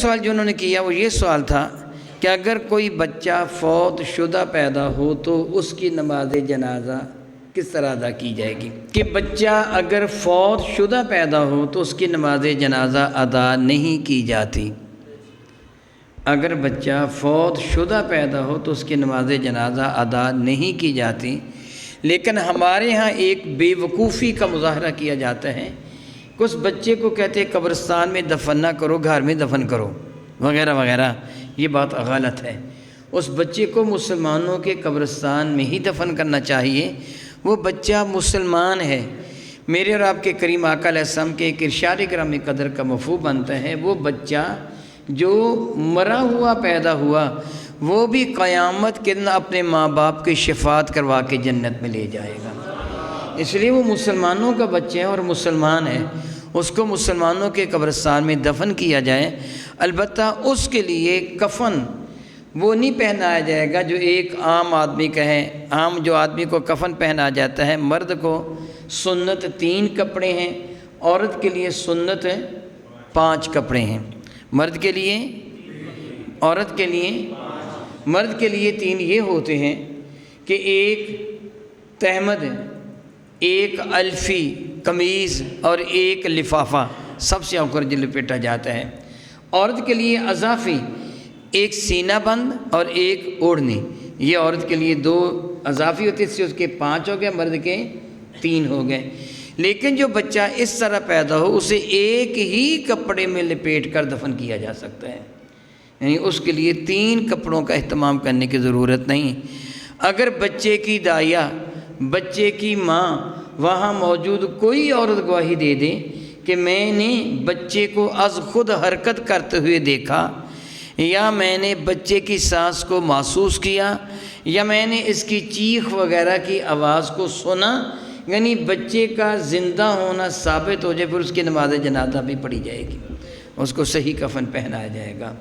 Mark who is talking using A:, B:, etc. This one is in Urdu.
A: سوال جو انہوں نے کیا وہ یہ سوال تھا کہ اگر کوئی بچہ فوت شدہ پیدا ہو تو اس کی نماز جنازہ کس طرح ادا کی جائے گی؟ کہ بچہ اگر فوت شدہ پیدا ہو تو اس کی نماز جنازہ ادا نہیں کی جاتی۔ اگر بچہ فوت شدہ پیدا ہو تو اس کی نماز جنازہ ادا نہیں کی جاتی، لیکن ہمارے ہاں ایک بے وقوفی کا مظاہرہ کیا جاتا ہے کہ اس بچے کو کہتے ہیں قبرستان میں دفن نہ کرو، گھر میں دفن کرو وغیرہ وغیرہ۔ یہ بات غلط ہے۔ اس بچے کو مسلمانوں کے قبرستان میں ہی دفن کرنا چاہیے۔ وہ بچہ مسلمان ہے۔ میرے اور آپ کے کریم آقا علیہ السلام کے ایک ارشاد گرامی قدر کا مفہوم بنتا ہے، وہ بچہ جو مرا ہوا پیدا ہوا وہ بھی قیامت کے دن اپنے ماں باپ کی شفاعت کروا کے جنت میں لے جائے گا۔ اس لیے وہ مسلمانوں کا بچہ ہے اور مسلمان ہے، اس کو مسلمانوں کے قبرستان میں دفن کیا جائے۔ البتہ اس کے لیے کفن وہ نہیں پہنایا جائے گا جو ایک عام آدمی کا ہے۔ عام جو آدمی کو کفن پہنا جاتا ہے، مرد کو سنت 3 کپڑے ہیں، عورت کے لیے سنت 5 کپڑے ہیں۔ مرد کے لیے، عورت کے لیے، مرد کے لیے 3 یہ ہوتے ہیں کہ ایک تہمد، ایک الفی قمیض اور ایک لفافہ سب سے اوپر جو لپیٹا جاتا ہے۔ عورت کے لیے اضافی ایک سینہ بند اور ایک اوڑھنی۔ یہ عورت کے لیے 2 اضافی ہوتے ہیں، اس سے اس کے 5 ہو گئے، مرد کے 3 ہو گئے۔ لیکن جو بچہ اس طرح پیدا ہو اسے ایک ہی کپڑے میں لپیٹ کر دفن کیا جا سکتا ہے، یعنی اس کے لیے 3 کپڑوں کا اہتمام کرنے کی ضرورت نہیں۔ اگر بچے کی دائیا، بچے کی ماں وہاں موجود کوئی عورت گواہی دے دے کہ میں نے بچے کو از خود حرکت کرتے ہوئے دیکھا، یا میں نے بچے کی سانس کو محسوس کیا، یا میں نے اس کی چیخ وغیرہ کی آواز کو سنا، یعنی بچے کا زندہ ہونا ثابت ہو جائے، پھر اس کی نماز جنازہ بھی پڑھی جائے گی، اس کو صحیح کفن پہنایا جائے گا۔